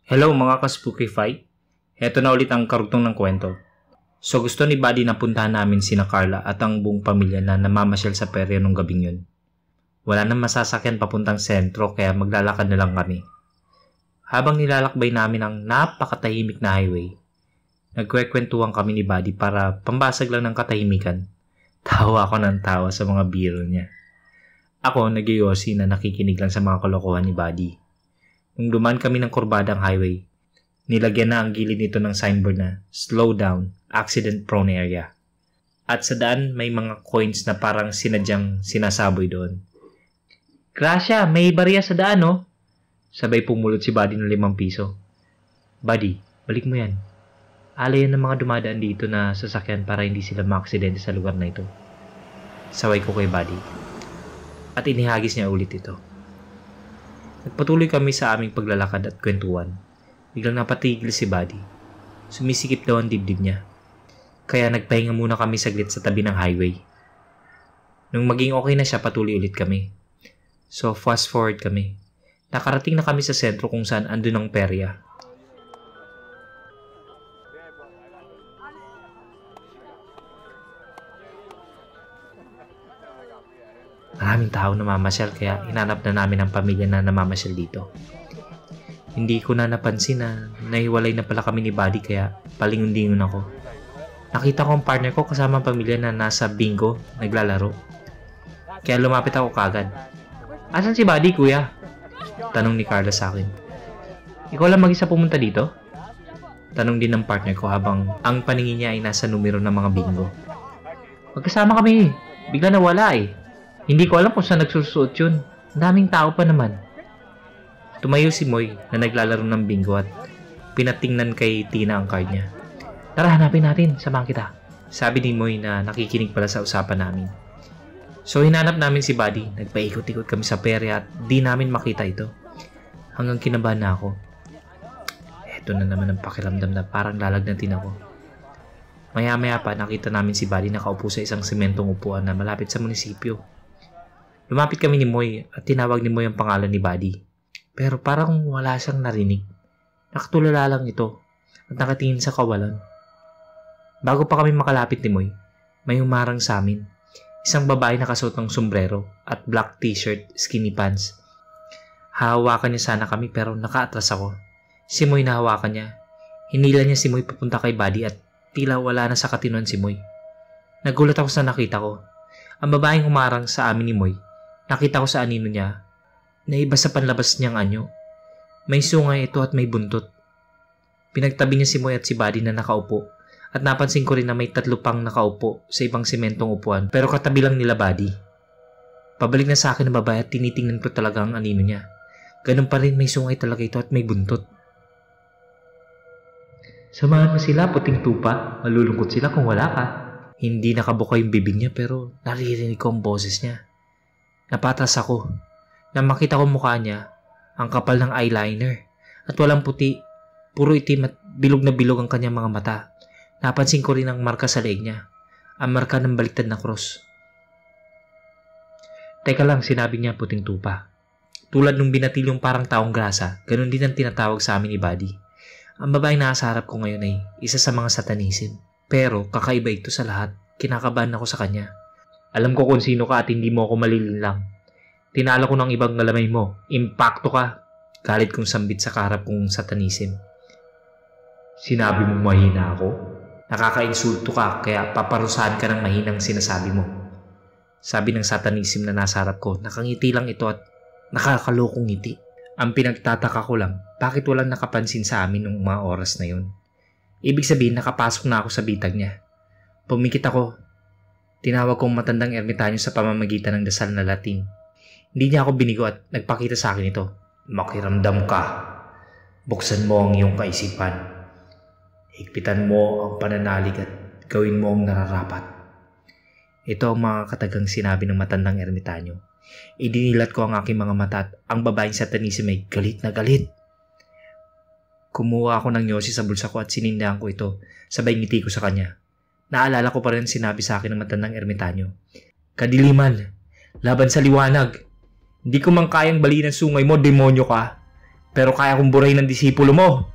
Hello mga ka-Spookify. Heto na ulit ang karugtong ng kwento. So gusto ni Buddy na puntahan namin sina Carla at ang buong pamilya na namamasyal sa perya nung gabing yun. Wala nang masasakyan papuntang sentro kaya maglalakad na lang kami. Habang nilalakbay namin ang napakatahimik na highway, nagkwekwentuhan kami ni Buddy para pambasag lang ng katahimikan. Tawa ako ng tawa sa mga biro niya. Ako nagyoyosi na nakikinig lang sa mga kalokohan ni Buddy. Nung dumaan kami ng kurbadang highway, nilagyan na ang gilid nito ng signboard na slow down, accident prone area. At sa daan may mga coins na parang sinadyang sinasaboy doon. Gracia, may barya sa daan oh. Sabay pumulot si Buddy ng 5 piso. Buddy, balik mo yan. Alay yan ng mga dumadaan dito na sasakyan para hindi sila maaksidente sa lugar na ito. Saway ko kay Buddy. At inihagis niya ulit ito. Nagpatuloy kami sa aming paglalakad at kwentuhan. Biglang napatigil si Buddy. Sumisikip daw ang dibdib niya. Kaya nagpahinga muna kami saglit sa tabi ng highway. Nung maging okay na siya, patuloy ulit kami. So fast forward kami. Nakarating na kami sa sentro kung saan andun ang perya. Maraming tao namamasyal kaya hinanap na namin ang pamilya na namamasyal dito. Hindi ko na napansin na nahiwalay na pala kami ni Buddy kaya palingon-lingon ako. Nakita ko ang partner ko kasama ang pamilya na nasa bingo naglalaro. Kaya lumapit ako kagad. Asan si Buddy, kuya? Tanong ni Carla sa akin. Ikaw lang mag-isa pumunta dito? Tanong din ng partner ko habang ang paningin niya ay nasa numero ng mga bingo. Magkasama kami. Bigla nawala eh. Hindi ko alam kung saan nagsusuot yun. Ang daming tao pa naman. Tumayo si Moy na naglalaro ng bingo at pinatingnan kay Tina ang card niya. Tara, hanapin natin. Samahan kita. Sabi ni Moy na nakikinig pala sa usapan namin. So hinanap namin si Buddy. Nagpaikot-ikot kami sa perya at di namin makita ito. Hanggang kinabahan na ako. Eto na naman ang pakiramdam na parang lalagnatin ako. Maya-maya pa nakita namin si Buddy nakaupo sa isang sementong upuan na malapit sa munisipyo. Lumapit kami ni Moy at tinawag ni Moy ang pangalan ni Buddy. Pero parang wala siyang narinig. Nakatulala lang ito at nakatingin sa kawalan. Bago pa kami makalapit ni Moy, may humarang sa amin. Isang babae nakasuot ng sombrero at black t-shirt, skinny pants. Hahawakan niya sana kami pero nakaatras ako. Si Moy nahawakan niya. Hinila niya si Moy papunta kay Buddy at tila wala na sa katinuan si Moy. Nagulat ako sa nakita ko. Ang babaeng humarang sa amin ni Moy, nakita ko sa anino niya na iba sa panlabas niyang anyo. May sungay ito at may buntot. Pinagtabi niya si Moy at si Buddy na nakaupo at napansin ko rin na may 3 pang nakaupo sa ibang sementong upuan pero katabi lang nila Buddy. Pabalik na sa akin ang babae at tinitingnan ko talaga ang anino niya. Ganun pa rin, may sungay talaga ito at may buntot. Samahan mo sila, puting tupa. Malulungkot sila kung wala ka. Hindi nakabuka yung bibig niya pero naririnig ko ang boses niya. Napatras ako. Nang makita ko mukha niya, ang kapal ng eyeliner at walang puti, puro itim at bilog na bilog ang kanyang mga mata. Napansin ko rin ang marka sa leeg niya, ang marka ng baliktad na cross. Teka lang, sinabi niya puting tupa. Tulad nung binatilyong parang taong grasa, ganun din ang tinatawag sa amin ni Buddy. Ang babaeng nasa harap ko ngayon ay isa sa mga satanism. Pero kakaiba ito sa lahat, kinakabahan ako sa kanya. Alam ko kung sino ka at hindi mo ako malilinlang. Tinalo ko ng ibang galamay mo. Impacto ka. Galit kong sambit sa kaharap kong satanism. Sinabi mong mahina ako? Nakaka-insulto ka kaya paparusahan ka ng mahinang sinasabi mo. Sabi ng satanism na nasa harap ko. Nakangiti lang ito at nakakalokong ngiti. Ang pinagtataka ko lang, bakit walang nakapansin sa amin nung mga oras na yun? Ibig sabihin nakapasok na ako sa bitag niya. Pumikit ako. Tinawag kong matandang ermitanyo sa pamamagitan ng dasal na Latin. Hindi niya ako binigo at nagpakita sa akin ito. Makiramdam ka. Buksan mo ang iyong kaisipan. Higpitan mo ang pananalig at gawin mo ang nararapat. Ito ang mga katagang sinabi ng matandang ermitanyo. Idinilat ko ang aking mga mata at ang babaeng satanism ay galit na galit. Kumuha ako ng yosi sa bulsa ko at sinindahan ko ito. Sabay ngiti ko sa kanya. Naalala ko pa rin sinabi sa akin ng matandang ermitanyo. Kadiliman, laban sa liwanag. Hindi ko man kayang baliin ang sungay mo, demonyo ka. Pero kaya kong burahin ng disipulo mo.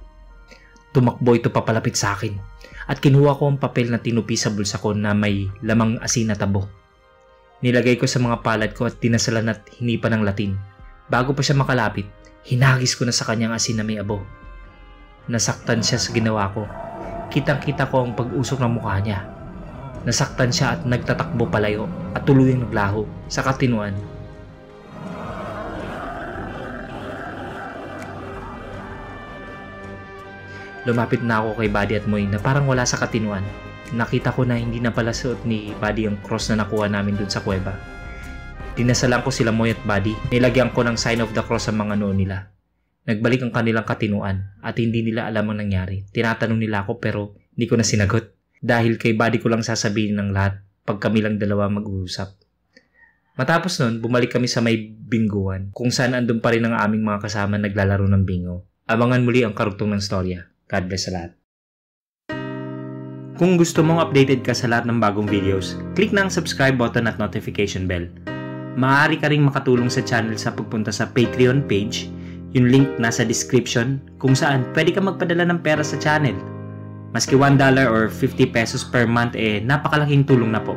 Tumakbo ito papalapit sa akin at kinuha ko ang papel na tinupi sa bulsa ko na may lamang asin na tabo. Nilagay ko sa mga palad ko at dinasalan at hinipan ng Latin. Bago pa siya makalapit, hinagis ko na sa kanyang asin na may abo. Nasaktan siya sa ginawa ko. Kitang-kita ko ang pag-usok ng mukha niya. Nasaktan siya at nagtatakbo palayo at tuluyang naglaho sa katinuan. Lumapit na ako kay Buddy at Moy na parang wala sa katinuan. Nakita ko na hindi na pala suot ni Buddy ang cross na nakuha namin dun sa kuweba. Dinasalan ko sila Moy at Buddy. Nilagyan ko ng sign of the cross sa mga noo nila. Nagbalik ang kanilang katinuan at hindi nila alam ang nangyari. Tinatanong nila ako pero hindi ko na sinagot. Dahil kay Buddy ko lang sasabihin ng lahat pag kami lang dalawa mag-uusap. Matapos nun, bumalik kami sa may bingguan kung saan andun pa rin ang aming mga kasama naglalaro ng bingo. Abangan muli ang karugtong ng storya. God bless sa lahat. Kung gusto mong updated ka sa lahat ng bagong videos, click na ang subscribe button at notification bell. Maaari ka ring makatulong sa channel sa pagpunta sa Patreon page, yung link nasa description kung saan pwede ka magpadala ng pera sa channel. Maski $1 or 50 pesos per month napakalaking tulong na po.